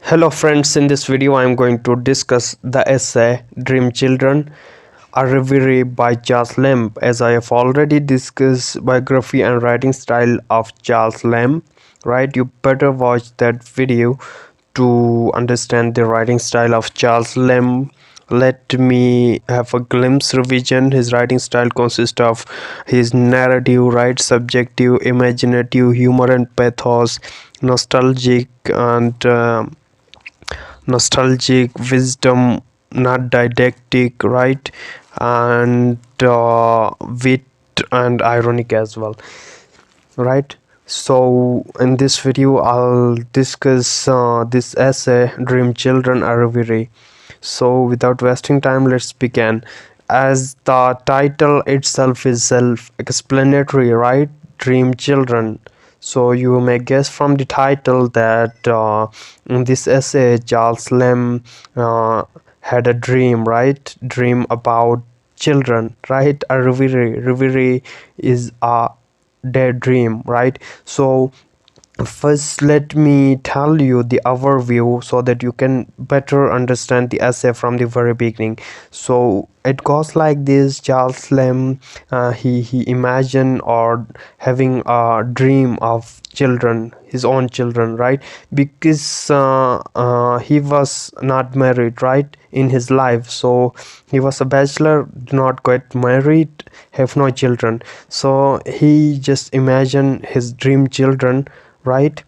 Hello friends, in this video I am going to discuss the essay Dream Children, a reverie by Charles Lamb. As I have already discussed biography and writing style of Charles Lamb, right? You better watch that video to understand the writing style of Charles Lamb. Let me have a glimpse revision. His writing style consists of his narrative, right? Subjective, imaginative, humor and pathos, nostalgic and nostalgic wisdom, not didactic, right? And wit and ironic as well, right? So in this video I'll discuss this essay Dream Children are Reverie. So without wasting time, let's begin. As the title itself is self-explanatory, right? Dream Children. So you may guess from the title that in this essay Charles Lamb had a dream, right? Dream about children, right? A reverie. Reverie is a daydream, right? So first let me tell you the overview so that you can better understand the essay from the very beginning. So it goes like this: Charles Lamb, he imagined or having a dream of children, his own children, right? Because he was not married, right, in his life. So he was a bachelor, did not get married, have no children. So he just imagined his dream children, right?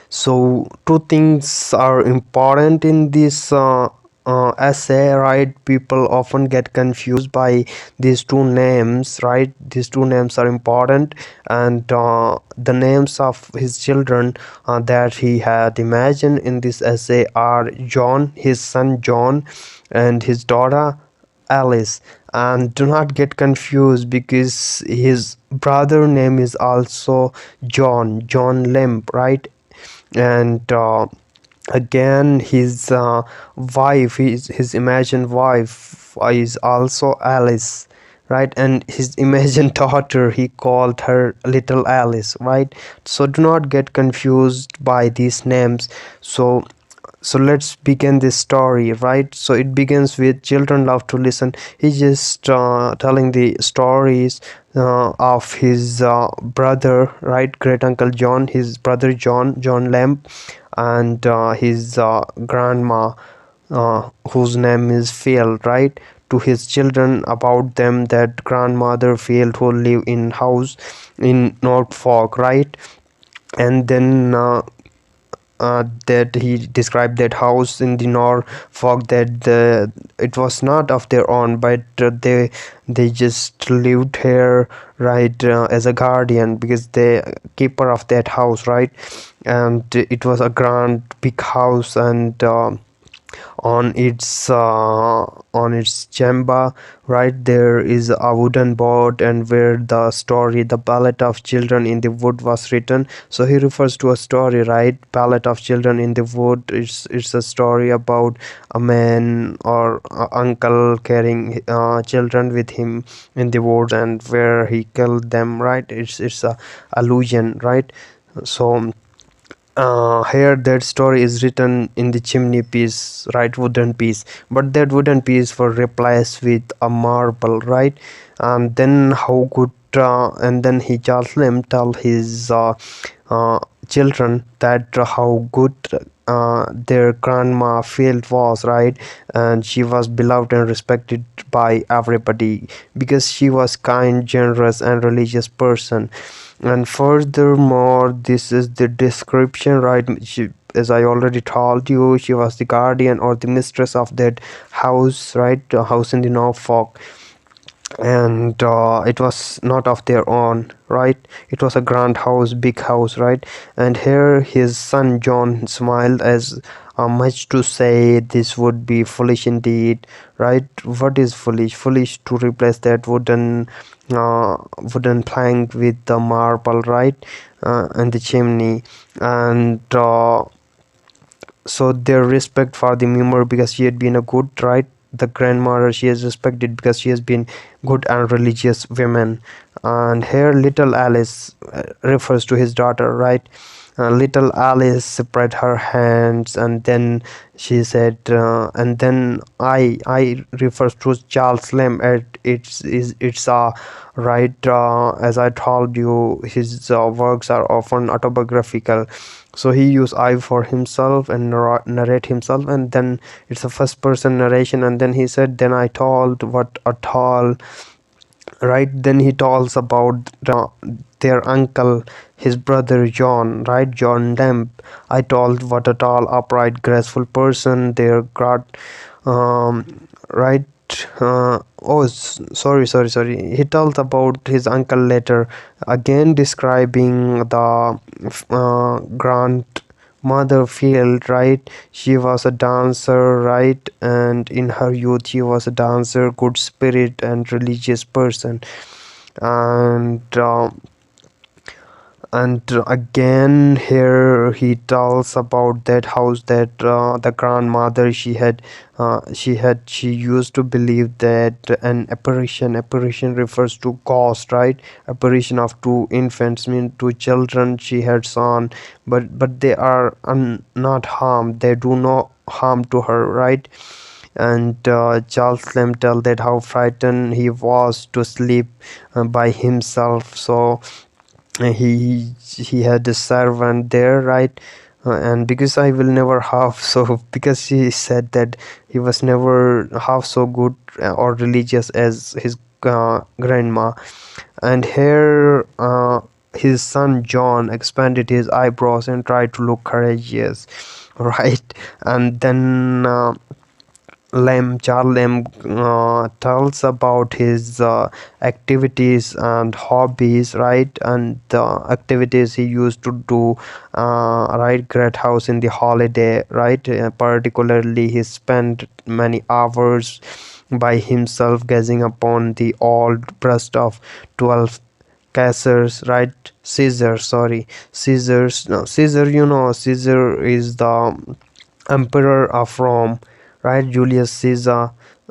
So two things are important in this essay, right? People often get confused by these two names, right? These two names are important, and the names of his children that he had imagined in this essay are John, his son John, and his daughter Alice. And do not get confused because his brother name is also John Lamb, right? And again his wife, his imagined wife is also Alice, right? And his imagined daughter, he called her little Alice, right? So do not get confused by these names. So let's begin this story, right? So it begins with children love to listen. He's just telling the stories of his brother, right? Great uncle John, his brother John Lamb, and his grandma, whose name is Phil, right? To his children about them, that grandmother Phil who live in house in Norfolk, right? And then that he described that house in the Norfolk, that it was not of their own, but they just lived here, right, as a guardian, because the keeper of that house, right? And it was a grand big house, and on its chamber, right, there is a wooden board, and where the story The Ballad of Children in the Wood was written. So he refers to a story, right? Ballad of Children in the Wood. It's a story about a man or a uncle carrying children with him in the woods, and where he killed them, right? It's a allusion, right? So here that story is written in the chimney piece, right? Wooden piece, but that wooden piece was replaced with a marble, right? And then how good and then he Charles Lamb tell his children that how good their grandma Field was, right? And she was beloved and respected by everybody because she was kind, generous and religious person. And furthermore, this is the description, right? As I already told you, she was the guardian or the mistress of that house, right? A house in the Norfolk, and it was not of their own, right? It was a grand house, big house, right? And here his son John smiled as much to say, this would be foolish indeed, right? What is foolish? Foolish to replace that wooden plank with the marble, right? And the chimney. And so their respect for the memory, because she had been a good, right? The grandmother, she is respected because she has been good and religious women. And here little Alice refers to his daughter, right? Little Alice spread her hands, and then she said, and then I refers to Charles Lamb. It's right, as I told you, his works are often autobiographical. So he used I for himself and narrate himself, and then it's a first person narration, and then he said, then I told what a tall, right, then he tells about their uncle, his brother John, right, John Lamb. I told what a tall, upright, graceful person their god, right. Sorry, he tells about his uncle later, again describing the grandmother field, right. She was a dancer, right, and in her youth she was a dancer, good spirit and religious person. And again here he tells about that house that the grandmother she used to believe that an apparition refers to ghost, right. Apparition of two infants, mean two children she had seen, but they are not harmed, they do no harm to her, right. And Charles Lamb tell that how frightened he was to sleep by himself. So he had a servant there, right. And because I will never have, so because he said that he was never half so good or religious as his grandma. And here his son John expanded his eyebrows and tried to look courageous, right. And then Charles Lamb tells about his activities and hobbies, right, and the activities he used to do, right, great house in the holiday, right. Particularly, he spent many hours by himself gazing upon the old breast of 12 Caesars, right, Caesars, no, Caesar, Caesar is the emperor of Rome, right, Julius Caesar.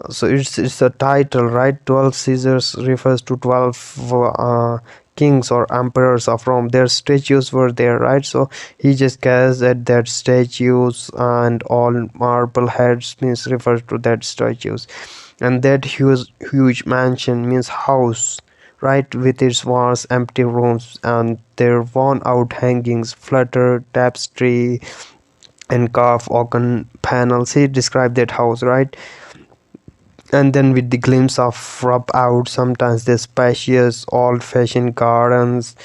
So it's a title, right. 12 Caesars refers to 12 kings or emperors of Rome. Their statues were there, right. So he just gazed at that statues, and all marble heads means refers to that statues. And that huge mansion means house, right, with its walls, empty rooms, and their worn out hangings, flutter tapestry, and carved oaken panels. He described that house, right. And then with the glimpse of rub out, sometimes the spacious old-fashioned gardens,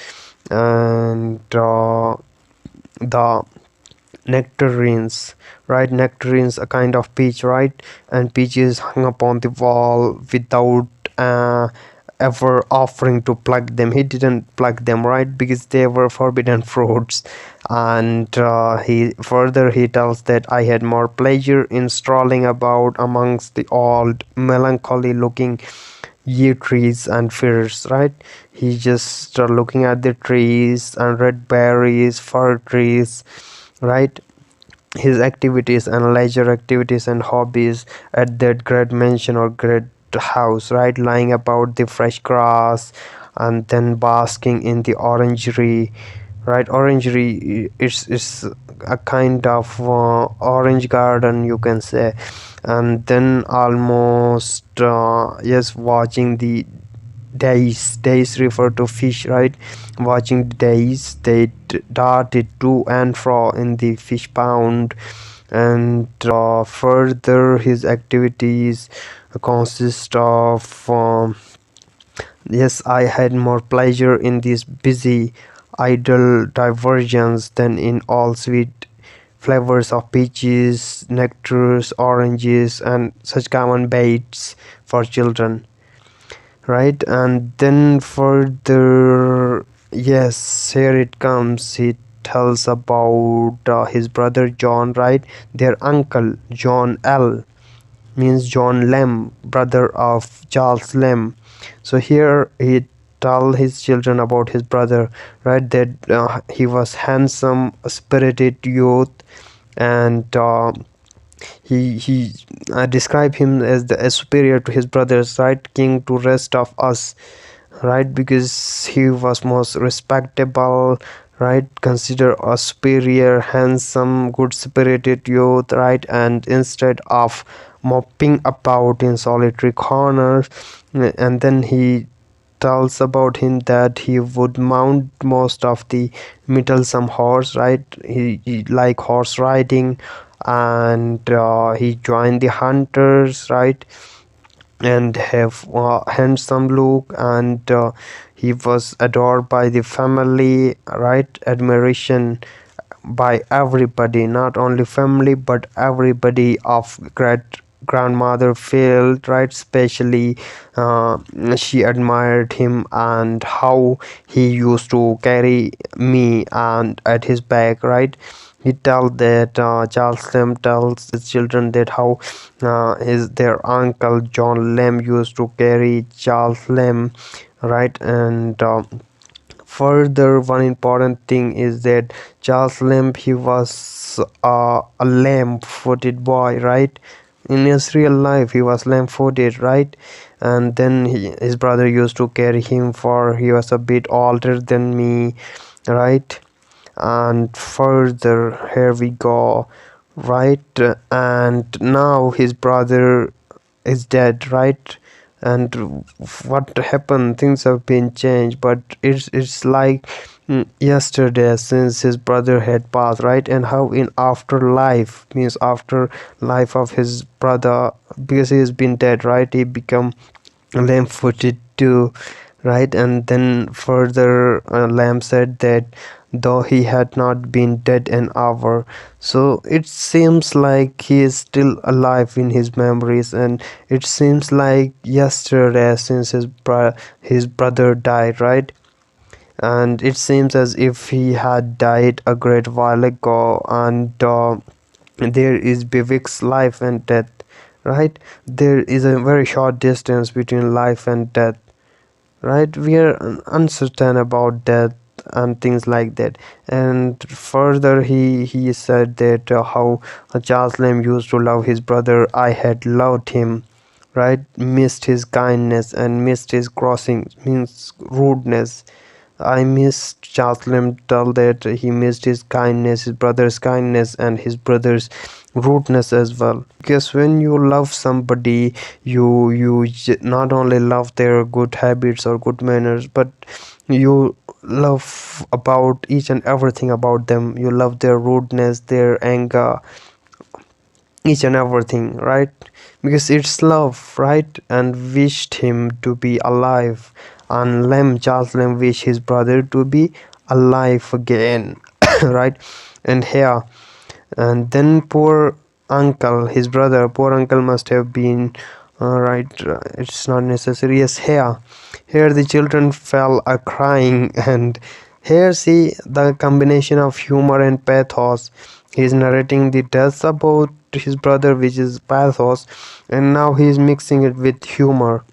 and the nectarines, right. Nectarines, a kind of peach, right. And peaches hung upon the wall without uh, ever offering to pluck them. He didn't pluck them, right, because they were forbidden fruits. And he tells that I had more pleasure in strolling about amongst the old melancholy looking yew trees and firs, right. He just looking at the trees and red berries, fir trees, right. His activities and leisure activities and hobbies at that great mansion or great house, right, lying about the fresh grass, and then basking in the orangery, right. Orangery, it's a kind of orange garden, you can say. And then almost yes, watching the days refer to fish, right. Watching the days, they darted to and fro in the fish pond. And further his activities consist of yes, I had more pleasure in these busy idle diversions than in all sweet flavors of peaches, nectars, oranges, and such common baits for children, right. And then further, yes, here it comes, he tells about his brother John, right. Their uncle John L means John Lamb, brother of Charles Lamb. So here he tell his children about his brother, right, that he was handsome, spirited youth. And he describe him as the as superior to his brothers, right, king to rest of us, right, because he was most respectable, right? Consider a superior, handsome, good-spirited youth, right? And instead of mopping about in solitary corners, and then he tells about him that he would mount most of the mettlesome horse, right? He like horse riding, and he joined the hunters, right? And have handsome look, and he was adored by the family, right? Admiration by everybody, not only family but everybody of great grandmother felt, right? Especially she admired him and how he used to carry me and at his back, right? He tells that Charles Lamb tells his children that how his their uncle John Lamb used to carry Charles Lamb, right? And further, one important thing is that Charles Lamb, he was a lamb-footed boy, right? In his real life, he was lamb-footed, right? And then his brother used to carry him, for he was a bit older than me, right? And further, here we go, right? And now his brother is dead, right? And what happened, things have been changed, but it's like yesterday since his brother had passed, right? And how in afterlife, means after life of his brother, because he has been dead, right, he become lame-footed too, right? And then further, Lamb said that though he had not been dead an hour, so it seems like he is still alive in his memories, and it seems like yesterday since his brother died, right? And it seems as if he had died a great while ago, and there is Bivik's life and death, right? There is a very short distance between life and death, right? We are uncertain about death and things like that. And further, he said that how Charles Lamb used to love his brother. I had loved him, right? Missed his kindness and missed his crossing, means rudeness. I missed Charles Lamb tell that he missed his kindness, his brother's kindness, and his brother's rudeness as well. Because when you love somebody, not only love their good habits or good manners, but you love about each and everything about them. You love their rudeness, their anger, each and everything, right? Because it's love, right? And wished him to be alive, and Charles Lamb wished his brother to be alive again, right? And here, and then poor uncle, his brother, poor uncle must have been right. It's not necessary. Yes, here the children fell a crying, and here see the combination of humor and pathos. He is narrating the deaths about his brother, which is pathos, and now he is mixing it with humor,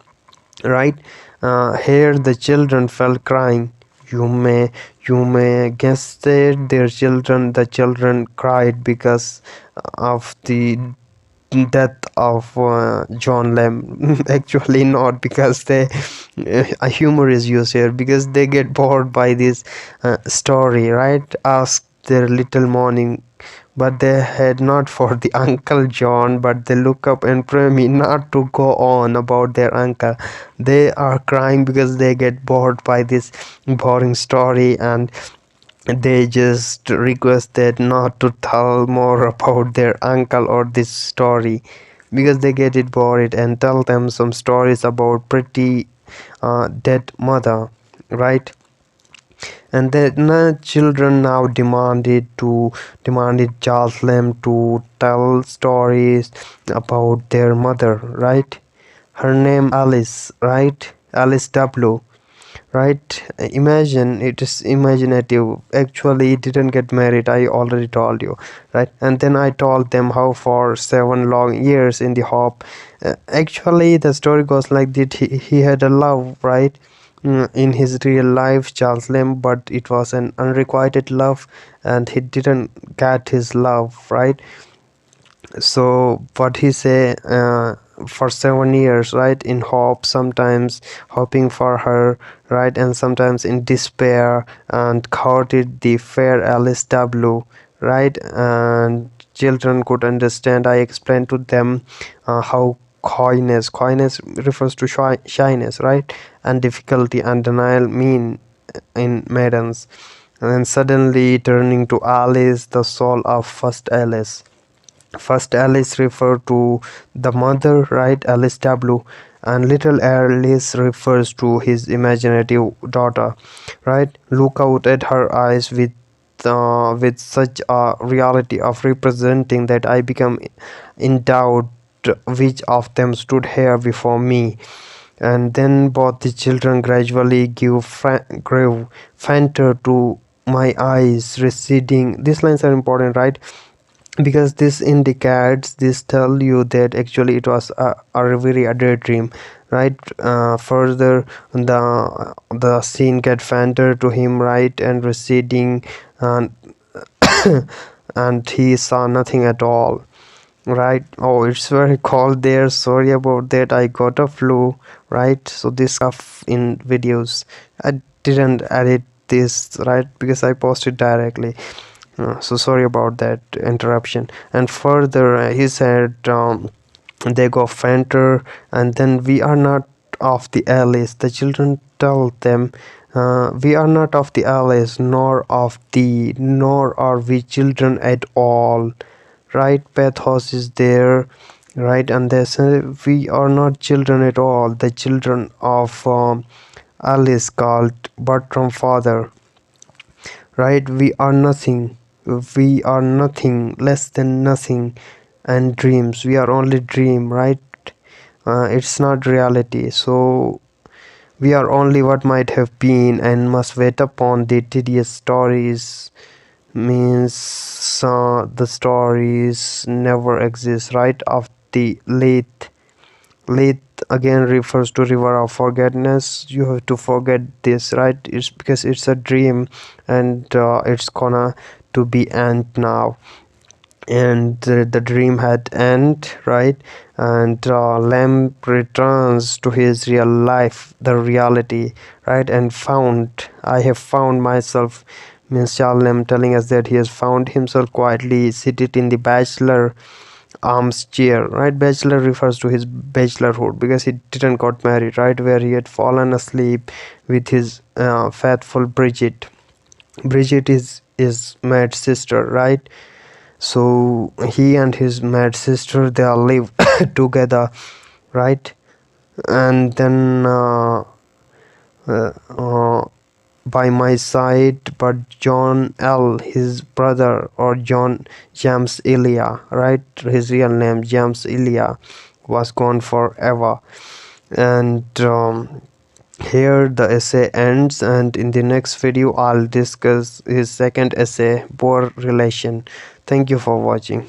right? Here the children fell crying. You may guess that the children cried because of the death of John Lamb. Actually, not because they a humor is used here, because they get bored by this story, right? Ask their little morning, but they had not for the Uncle John, but they look up and pray me not to go on about their uncle. They are crying because they get bored by this boring story, and they just requested not to tell more about their uncle or this story, because they get it bored, and tell them some stories about pretty dead mother, right? And then children now demanded Charles Lamb to tell stories about their mother, right? Her name Alice, right? Alice W, right? Imagine, it is imaginative. Actually, it didn't get married, I already told you, right? And then I told them how for 7 long years in the hope. Actually, the story goes like that. He had a love, right? In his real life, Charles Lamb, but it was an unrequited love, and he didn't get his love, right? So what he say, for 7 years, right, in hope, sometimes hoping for her, right, and sometimes in despair, and courted the fair Alice W, right. And children could understand. I explained to them how coyness refers to shyness, right, and difficulty and denial mean in maidens. And then suddenly turning to Alice, the soul of first Alice. First Alice refer to the mother, right, Alice W, and little Alice refers to his imaginative daughter, right. Look out at her eyes with such a reality of representing that I become in doubt which of them stood here before me. And then both the children gradually grew fainter to my eyes receding. These lines are important, right, because this indicates, this tell you that actually it was a very a daydream, right. Further, the scene get fainter to him, right, and receding, and and he saw nothing at all, right. Oh, it's very cold there, sorry about that, I got a flu, right. So this stuff in videos, I didn't edit this, right, because I posted directly. So sorry about that interruption. And further, he said, they go fainter, and then we are not of the Alice. The children tell them, we are not of the Alice, nor are we children at all. Right, pathos is there, right, and they say we are not children at all. The children of Alice called Bertram father, right. We are nothing less than nothing, and dreams, we are only dream, right. It's not reality, so we are only what might have been, and must wait upon the tedious stories, means the stories never exist, right, of the late again refers to river of forgetfulness. You have to forget this, right. It's because it's a dream, and it's gonna to be end now, and the dream had end, right. And lamp returns to his real life, the reality, right. And I have found myself, means Shalem telling us that he has found himself quietly seated in the bachelor armchair, right. Bachelor refers to his bachelorhood, because he didn't got married, right, where he had fallen asleep with his faithful Bridget. Bridget is Matt's sister, right. So he and his mad sister, they all live together, right. And then uh, uh, by my side, but John L, his brother, or John James Elia, right, his real name James Elia, was gone forever. And here the essay ends, and in the next video I'll discuss his second essay, Boer relation. Thank you for watching.